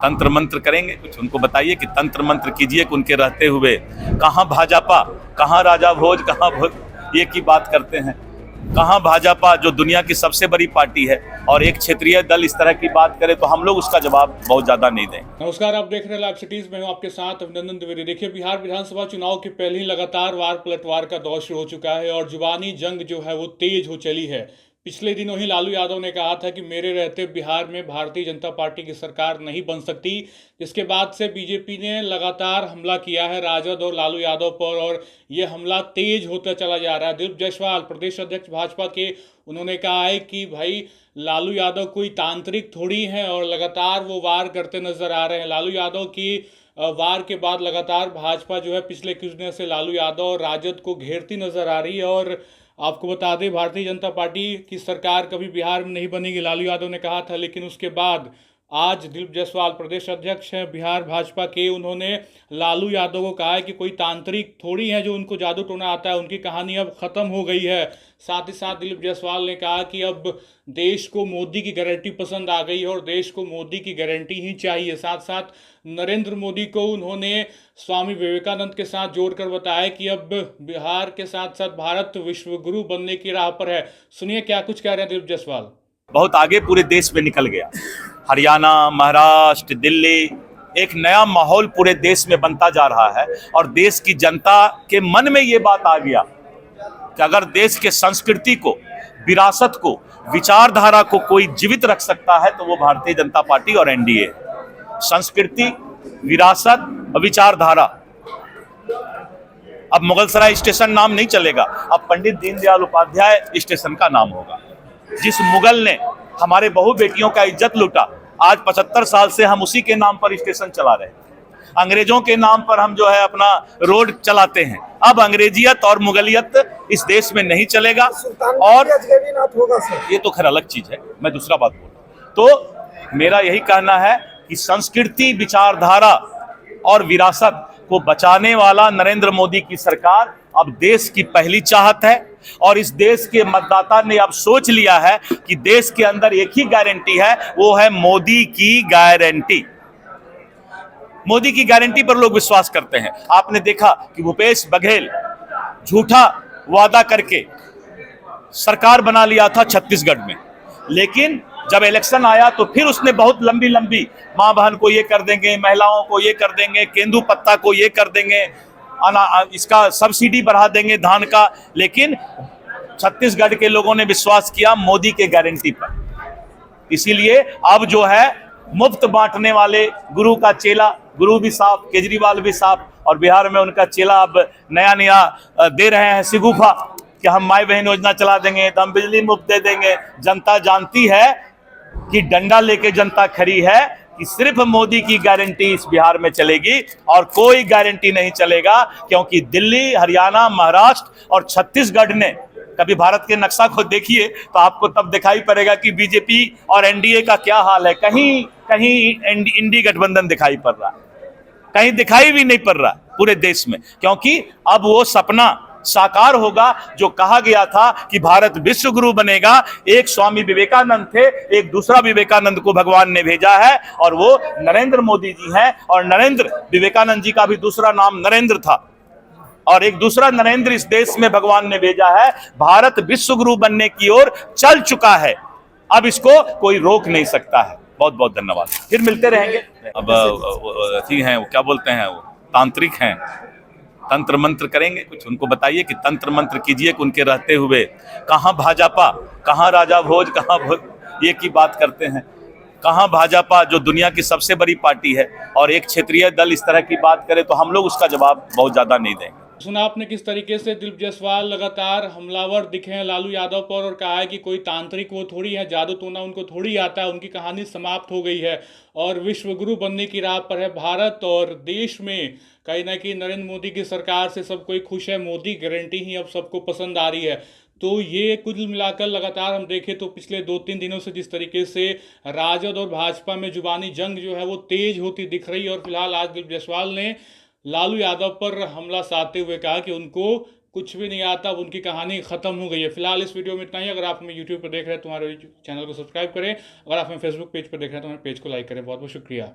तंत्र मंत्र करेंगे, कुछ उनको बताइए कि तंत्र मंत्र कीजिए कि उनके रहते हुए कहाँ भाजपा, कहाँ राजा भोज, कहाँ भोज ये की बात करते हैं। कहाँ भाजपा जो दुनिया की सबसे बड़ी पार्टी है और एक क्षेत्रीय दल इस तरह की बात करे तो हम लोग उसका जवाब बहुत ज्यादा नहीं देंगे। नमस्कार, आप देख रहे हैं लाइव सिटीज में हूं आपके साथ अभिनंदन द्विवेदी। देखिए, बिहार विधानसभा चुनाव के पहले ही लगातार वार पलटवार का दौर शुरू हो चुका है और जुबानी जंग जो है वो तेज हो चली है। पिछले दिनों ही लालू यादव ने कहा था कि मेरे रहते बिहार में भारतीय जनता पार्टी की सरकार नहीं बन सकती, जिसके बाद से बीजेपी ने लगातार हमला किया है राजद और लालू यादव पर और ये हमला तेज होता चला जा रहा है। दिलीप जायसवाल प्रदेश अध्यक्ष भाजपा के, उन्होंने कहा है कि भाई लालू यादव कोई तांत्रिक थोड़ी हैं और लगातार वो वार करते नजर आ रहे हैं। लालू यादव की वार के बाद लगातार भाजपा जो है पिछले कुछ दिनों से लालू यादव और राजद को घेरती नजर आ रही है। और आपको बता दें, भारतीय जनता पार्टी की सरकार कभी बिहार में नहीं बनेगी, लालू यादव ने कहा था। लेकिन उसके बाद आज दिलीप जायसवाल प्रदेश अध्यक्ष हैं बिहार भाजपा के, उन्होंने लालू यादव को कहा है कि कोई तांत्रिक थोड़ी है जो उनको जादू टोना आता है, उनकी कहानी अब खत्म हो गई है। साथ ही साथ दिलीप जायसवाल ने कहा कि अब देश को मोदी की गारंटी पसंद आ गई है और देश को मोदी की गारंटी ही चाहिए। साथ साथ नरेंद्र मोदी को उन्होंने स्वामी विवेकानंद के साथ जोड़कर बताया कि अब बिहार के साथ साथ भारत विश्व गुरु बनने की राह पर है। सुनिए क्या कुछ कह रहे हैं दिलीप जायसवाल। बहुत आगे पूरे देश में निकल गया। हरियाणा, महाराष्ट्र, दिल्ली, एक नया माहौल पूरे देश में बनता जा रहा है और देश की जनता के मन में ये बात आ गया कि अगर देश के संस्कृति को, विरासत को, विचारधारा को कोई जीवित रख सकता है तो वो भारतीय जनता पार्टी और एनडीए। संस्कृति, विरासत और विचारधारा। अब मुगलसराय स्टेशन नाम नहीं चलेगा, अब पंडित दीनदयाल उपाध्याय स्टेशन का नाम होगा। जिस मुगल ने हमारे बहु बेटियों का इज्जत लूटा, आज 75 साल से हम उसी के नाम पर स्टेशन चला रहे हैं। अंग्रेजों के नाम पर हम जो है अपना रोड चलाते हैं। अब अंग्रेजियत और मुगलियत इस देश में नहीं चलेगा और ये तो खैर अलग चीज है, मैं दूसरा बात बोल रहा हूं। तो मेरा यही कहना है कि संस्कृति, विचारधारा और विरासत को बचाने वाला नरेंद्र मोदी की सरकार अब देश की पहली चाहत है और इस देश के मतदाता ने अब सोच लिया है कि देश के अंदर एक ही गारंटी है, वो है मोदी की गारंटी। मोदी की गारंटी पर लोग विश्वास करते हैं। आपने देखा कि भूपेश बघेल झूठा वादा करके सरकार बना लिया था छत्तीसगढ़ में, लेकिन जब इलेक्शन आया तो फिर उसने बहुत लंबी लंबी मां बहन को ये कर देंगे, महिलाओं को ये कर देंगे, केंदू पत्ता को ये कर देंगे, इसका सब्सिडी बढ़ा देंगे धान का। लेकिन छत्तीसगढ़ के लोगों ने विश्वास किया मोदी के गारंटी पर। इसीलिए अब जो है मुफ्त बांटने वाले गुरु का चेला, गुरु भी साफ, केजरीवाल भी साफ, और बिहार में उनका चेला अब नया नया दे रहे हैं सिगुफा कि हम माई बहन योजना चला देंगे, तो हम बिजली मुफ्त दे देंगे। जनता जानती है कि डंडा लेके जनता खड़ी है कि सिर्फ मोदी की गारंटी इस बिहार में चलेगी और कोई गारंटी नहीं चलेगा, क्योंकि दिल्ली, हरियाणा, महाराष्ट्र और छत्तीसगढ़ ने, कभी भारत के नक्शा को देखिए तो आपको तब दिखाई पड़ेगा कि बीजेपी और एनडीए का क्या हाल है। कहीं कहीं इंडी गठबंधन दिखाई पड़ रहा है, कहीं दिखाई भी नहीं पड़ रहा पूरे देश में, क्योंकि अब वो सपना साकार होगा जो कहा गया था कि भारत विश्व गुरु बनेगा। एक स्वामी विवेकानंद थे, एक दूसरा विवेकानंद को भगवान ने भेजा है और वो नरेंद्र मोदी जी हैं। और नरेंद्र, विवेकानंद जी का भी दूसरा नाम नरेंद्र था और एक दूसरा नरेंद्र इस देश में भगवान ने भेजा है। भारत विश्व गुरु बनने की ओर चल चुका है, अब इसको कोई रोक नहीं सकता है। बहुत बहुत धन्यवाद, फिर मिलते रहेंगे। अब अथी हैं, वो क्या बोलते हैं, वो तांत्रिक हैं, तंत्र मंत्र करेंगे, कुछ उनको बताइए कि तंत्र मंत्र कीजिए कि उनके रहते हुए कहाँ भाजपा, कहाँ राजा भोज, कहाँ भोज ये की बात करते हैं। कहाँ भाजपा जो दुनिया की सबसे बड़ी पार्टी है और एक क्षेत्रीय दल इस तरह की बात करे तो हम लोग उसका जवाब बहुत ज्यादा नहीं देंगे। सुना आपने किस तरीके से दिलीप जायसवाल लगातार हमलावर दिखे हैं लालू यादव पर और कहा है कि कोई तांत्रिक वो थोड़ी है, जादू टोना उनको थोड़ी आता है, उनकी कहानी समाप्त हो गई है और विश्व गुरु बनने की राह पर है भारत। और देश में कहीं ना कहीं नरेंद्र मोदी की सरकार से सब कोई खुश है, मोदी गारंटी ही अब सबको पसंद आ रही है। तो ये कुल मिलाकर लगातार हम देखें तो पिछले 2-3 दिनों से जिस तरीके से राजद और भाजपा में जुबानी जंग जो है वो तेज होती दिख रही है। और फिलहाल आज दिलीप जायसवाल ने लालू यादव पर हमला साधते हुए कहा कि उनको कुछ भी नहीं आता, अब उनकी कहानी खत्म हो गई है। फिलहाल इस वीडियो में इतना ही। अगर आप हमें यूट्यूब पर देख रहे हैं तो हमारे चैनल को सब्सक्राइब करें, अगर आप हमें फेसबुक पेज पर देख रहे हैं तो हमारे पेज को लाइक करें। बहुत बहुत शुक्रिया।